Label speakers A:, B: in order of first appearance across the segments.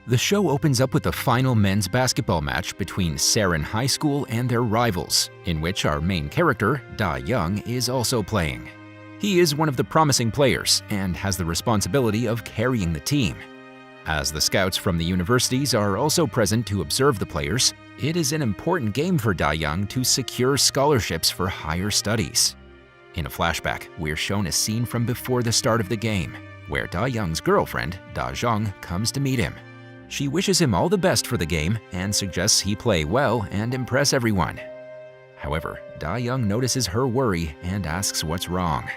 A: The show opens up with the final men's basketball match between Sarin High School and their rivals, in which our main character, Da-young, is also playing. He is one of the promising players and has the responsibility of carrying the team. As the scouts from the universities are also present to observe the players, it is an important game for Da-young to secure scholarships for higher studies. In a flashback, we're shown a scene from before the start of the game, where Da-young's girlfriend, Da-jong, comes to meet him. She wishes him all the best for the game and suggests he play well and impress everyone. However, Da-young notices her worry and asks what's wrong.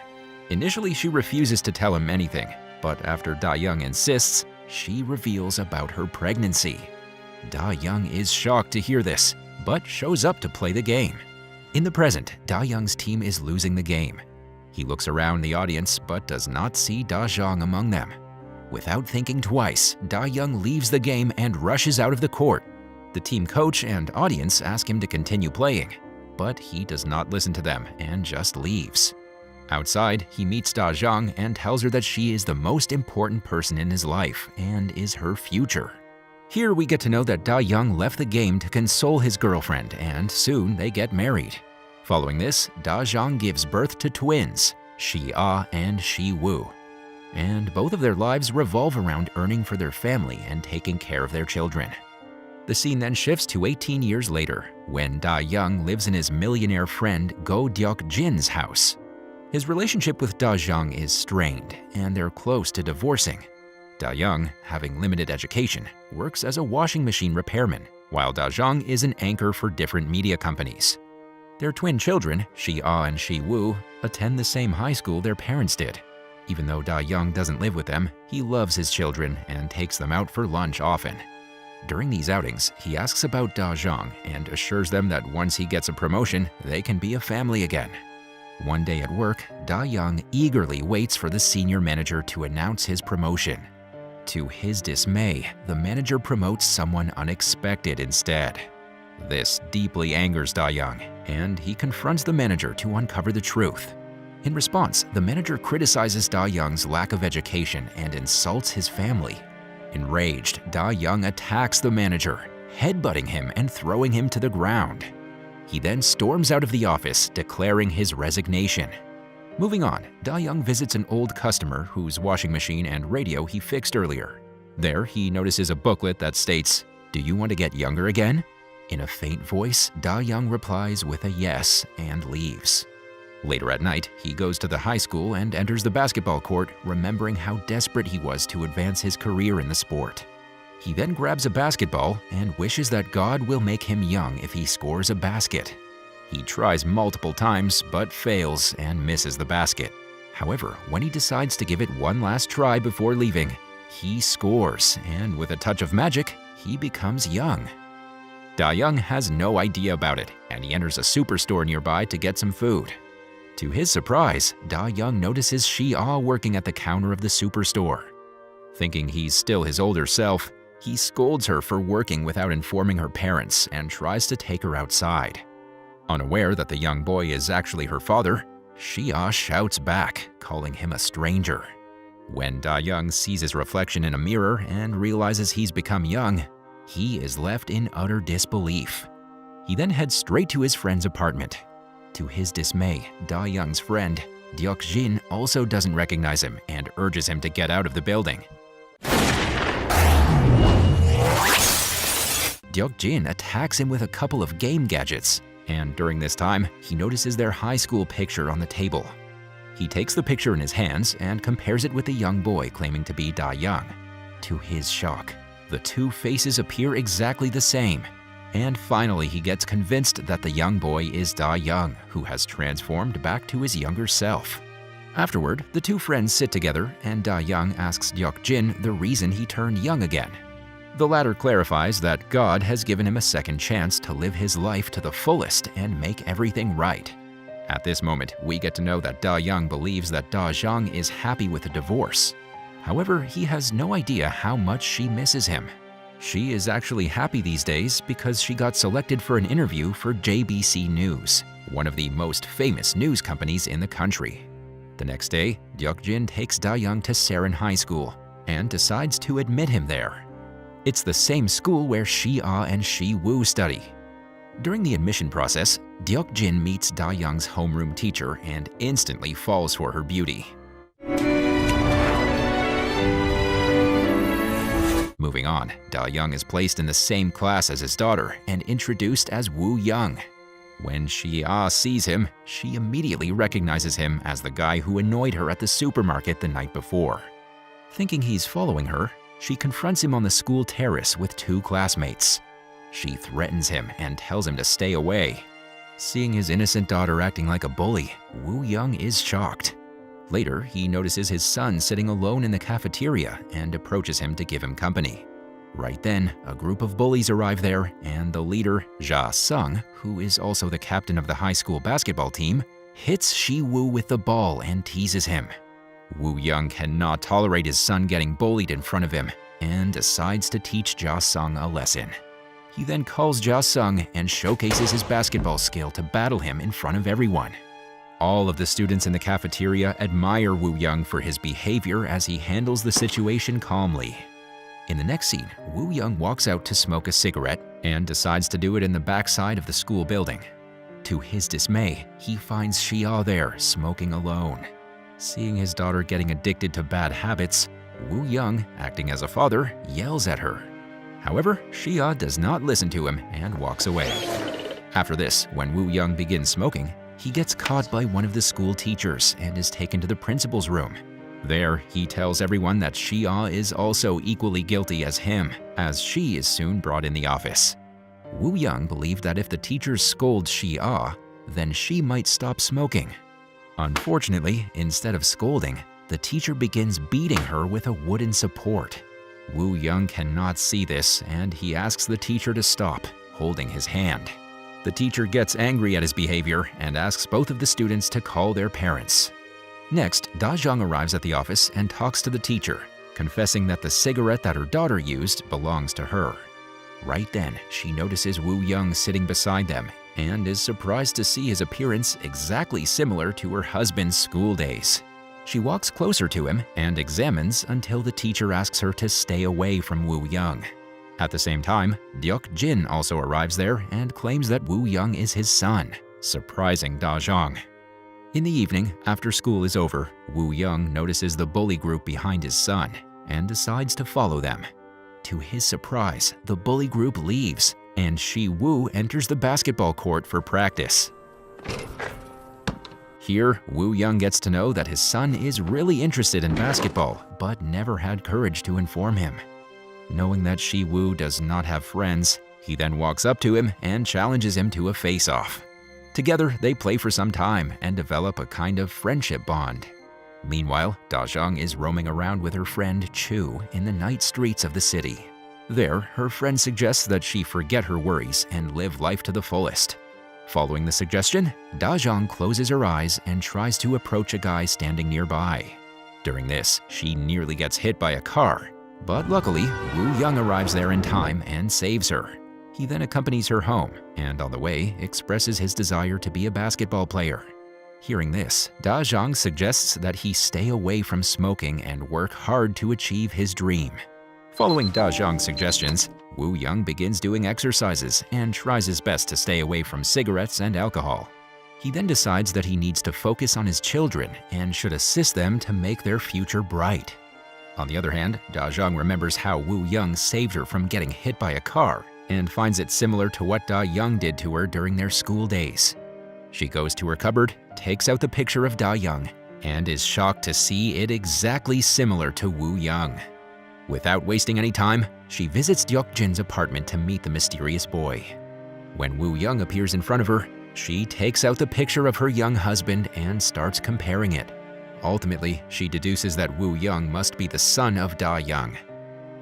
A: Initially, she refuses to tell him anything, but after Da-young insists, she reveals about her pregnancy. Da-young is shocked to hear this, but shows up to play the game. In the present, Da-young's team is losing the game. He looks around the audience but does not see Da-jong among them. Without thinking twice, Da-young leaves the game and rushes out of the court. The team coach and audience ask him to continue playing, but he does not listen to them and just leaves. Outside, he meets Da-jong and tells her that she is the most important person in his life and is her future. Here we get to know that Da-young left the game to console his girlfriend, and soon they get married. Following this, Da-jong gives birth to twins, Shi-ah and Shi-woo. And both of their lives revolve around earning for their family and taking care of their children. The scene then shifts to 18 years later, when Da-young lives in his millionaire friend Go Deok-jin's house. His relationship with Da-jong is strained, and they're close to divorcing. Da-young, having limited education, works as a washing machine repairman, while Da-jong is an anchor for different media companies. Their twin children, Shi-ah and Shi-woo, attend the same high school their parents did. Even though Da-young doesn't live with them, he loves his children and takes them out for lunch often. During these outings, he asks about Da-jong and assures them that once he gets a promotion, they can be a family again. One day at work, Da-young eagerly waits for the senior manager to announce his promotion. To his dismay, the manager promotes someone unexpected instead. This deeply angers Da-young, and he confronts the manager to uncover the truth. In response, the manager criticizes Da-young's lack of education and insults his family. Enraged, Da-young attacks the manager, headbutting him and throwing him to the ground. He then storms out of the office, declaring his resignation. Moving on, Da-young visits an old customer whose washing machine and radio he fixed earlier. There, he notices a booklet that states, "Do you want to get younger again?" In a faint voice, Da-young replies with a yes and leaves. Later at night, he goes to the high school and enters the basketball court, remembering how desperate he was to advance his career in the sport. He then grabs a basketball and wishes that God will make him young if he scores a basket. He tries multiple times but fails and misses the basket. However, when he decides to give it one last try before leaving, he scores, and with a touch of magic, he becomes young. Da-young has no idea about it, and he enters a superstore nearby to get some food. To his surprise, Da-young notices Shi-ah working at the counter of the superstore. Thinking he's still his older self, he scolds her for working without informing her parents and tries to take her outside. Unaware that the young boy is actually her father, Shi-ah shouts back, calling him a stranger. When Da-young sees his reflection in a mirror and realizes he's become young, he is left in utter disbelief. He then heads straight to his friend's apartment. To his dismay, Da-young's friend, Deok-jin, also doesn't recognize him and urges him to get out of the building. Deok-jin attacks him with a couple of game gadgets, and during this time, he notices their high school picture on the table. He takes the picture in his hands and compares it with the young boy claiming to be Da-young. To his shock, the two faces appear exactly the same. And finally, he gets convinced that the young boy is Da-young, who has transformed back to his younger self. Afterward, the two friends sit together, and Da-young asks Deok-jin the reason he turned young again. The latter clarifies that God has given him a second chance to live his life to the fullest and make everything right. At this moment, we get to know that Da-young believes that Da-jong is happy with the divorce. However, he has no idea how much she misses him. She is actually happy these days because she got selected for an interview for JBC News, one of the most famous news companies in the country. The next day, Deok-jin takes Da-young to Sarin High School and decides to admit him there. It's the same school where Shi-ah and Shi-woo study. During the admission process, Deok-jin meets Da-young's homeroom teacher and instantly falls for her beauty. Moving on, Da-young is placed in the same class as his daughter and introduced as Woo-young. When Shi-ah sees him, she immediately recognizes him as the guy who annoyed her at the supermarket the night before. Thinking he's following her, she confronts him on the school terrace with two classmates. She threatens him and tells him to stay away. Seeing his innocent daughter acting like a bully, Woo-young is shocked. Later, he notices his son sitting alone in the cafeteria and approaches him to give him company. Right then, a group of bullies arrive there, and the leader, Ja-sung, who is also the captain of the high school basketball team, hits Shi-woo with the ball and teases him. Woo-young cannot tolerate his son getting bullied in front of him and decides to teach Ja-sung a lesson. He then calls Ja-sung and showcases his basketball skill to battle him in front of everyone. All of the students in the cafeteria admire Woo-young for his behavior as he handles the situation calmly. In the next scene, Woo-young walks out to smoke a cigarette and decides to do it in the backside of the school building. To his dismay, he finds Shi-ah there, smoking alone. Seeing his daughter getting addicted to bad habits, Woo-young, acting as a father, yells at her. However, Shi-ah does not listen to him and walks away. After this, when Woo-young begins smoking, he gets caught by one of the school teachers and is taken to the principal's room. There, he tells everyone that Shi-ah is also equally guilty as him, as she is soon brought in the office. Woo-young believed that if the teachers scold Shi-ah, then she might stop smoking. Unfortunately, instead of scolding, the teacher begins beating her with a wooden support. Woo-young cannot see this, and he asks the teacher to stop, holding his hand. The teacher gets angry at his behavior and asks both of the students to call their parents. Next, Da-young arrives at the office and talks to the teacher, confessing that the cigarette that her daughter used belongs to her. Right then, she notices Woo-young sitting beside them and is surprised to see his appearance exactly similar to her husband's school days. She walks closer to him and examines until the teacher asks her to stay away from Woo-young. At the same time, Deok-jin also arrives there and claims that Woo-young is his son, surprising Da-young. In the evening, after school is over, Woo-young notices the bully group behind his son and decides to follow them. To his surprise, the bully group leaves, and Shi-woo enters the basketball court for practice. Here, Woo-young gets to know that his son is really interested in basketball, but never had courage to inform him. Knowing that Shi-woo does not have friends, he then walks up to him and challenges him to a face-off. Together, they play for some time and develop a kind of friendship bond. Meanwhile, Da-young is roaming around with her friend Chu in the night streets of the city. There, her friend suggests that she forget her worries and live life to the fullest. Following the suggestion, Da-young closes her eyes and tries to approach a guy standing nearby. During this, she nearly gets hit by a car, but luckily, Woo-young arrives there in time and saves her. He then accompanies her home, and on the way, expresses his desire to be a basketball player. Hearing this, Da-young suggests that he stay away from smoking and work hard to achieve his dream. Following Da-young's suggestions, Woo-young begins doing exercises and tries his best to stay away from cigarettes and alcohol. He then decides that he needs to focus on his children and should assist them to make their future bright. On the other hand, Da-young remembers how Woo-young saved her from getting hit by a car and finds it similar to what Da-young did to her during their school days. She goes to her cupboard, takes out the picture of Da-young, and is shocked to see it exactly similar to Woo-young. Without wasting any time, she visits Deok-jin's apartment to meet the mysterious boy. When Woo-young appears in front of her, she takes out the picture of her young husband and starts comparing it. Ultimately, she deduces that Woo-young must be the son of Da-young.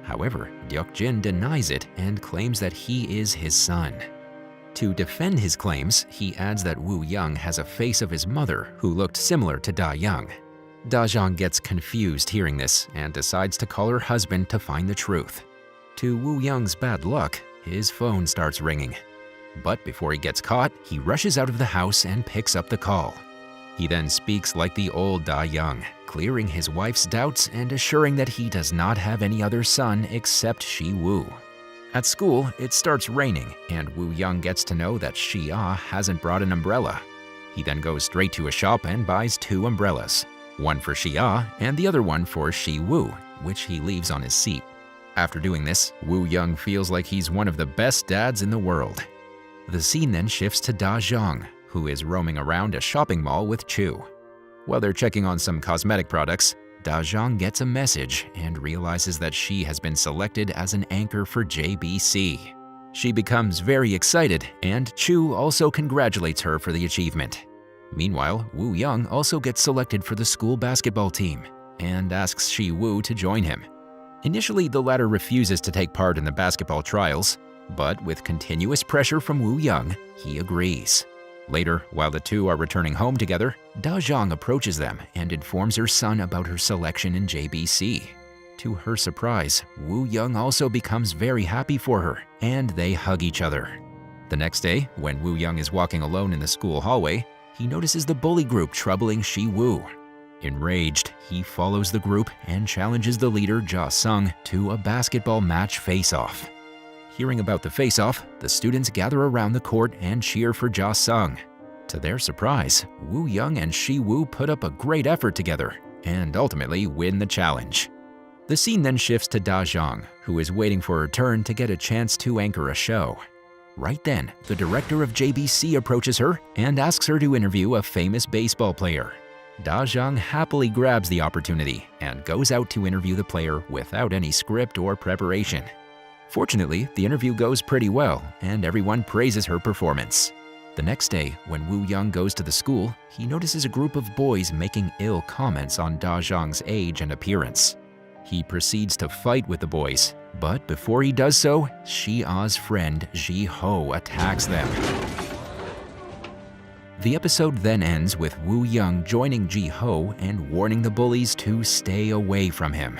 A: However, Deok-jin denies it and claims that he is his son. To defend his claims, he adds that Woo-young has a face of his mother who looked similar to Da-young. Da-young gets confused hearing this and decides to call her husband to find the truth. To Woo-young's bad luck, his phone starts ringing. But before he gets caught, he rushes out of the house and picks up the call. He then speaks like the old Da-young, clearing his wife's doubts and assuring that he does not have any other son except Shi-woo. At school, it starts raining, and Woo-young gets to know that Shi-ah hasn't brought an umbrella. He then goes straight to a shop and buys 2 umbrellas, one for Shi-ah and the other one for Shi-woo, which he leaves on his seat. After doing this, Woo-young feels like he's one of the best dads in the world. The scene then shifts to Da-jong, who is roaming around a shopping mall with Chu. While they're checking on some cosmetic products, Da-jong gets a message and realizes that she has been selected as an anchor for JBC. She becomes very excited, and Chu also congratulates her for the achievement. Meanwhile, Woo-young also gets selected for the school basketball team and asks Shi-woo to join him. Initially, the latter refuses to take part in the basketball trials, but with continuous pressure from Woo-young, he agrees. Later, while the two are returning home together, Da-jong approaches them and informs her son about her selection in JBC. To her surprise, Woo-young also becomes very happy for her, and they hug each other. The next day, when Woo-young is walking alone in the school hallway, he notices the bully group troubling Shi-woo. Enraged, he follows the group and challenges the leader Ja-sung to a basketball match face-off. Hearing about the face-off, the students gather around the court and cheer for Ja-sung. To their surprise, Woo-young and Shi-woo put up a great effort together and ultimately win the challenge. The scene then shifts to Da-jong, who is waiting for her turn to get a chance to anchor a show. Right then, the director of JBC approaches her and asks her to interview a famous baseball player. Da-jong happily grabs the opportunity and goes out to interview the player without any script or preparation. Fortunately, the interview goes pretty well, and everyone praises her performance. The next day, when Woo-young goes to the school, he notices a group of boys making ill comments on Da-jong's age and appearance. He proceeds to fight with the boys, but before he does so, Shi-ah's friend Ji-ho attacks them. The episode then ends with Woo-young joining Ji-ho and warning the bullies to stay away from him.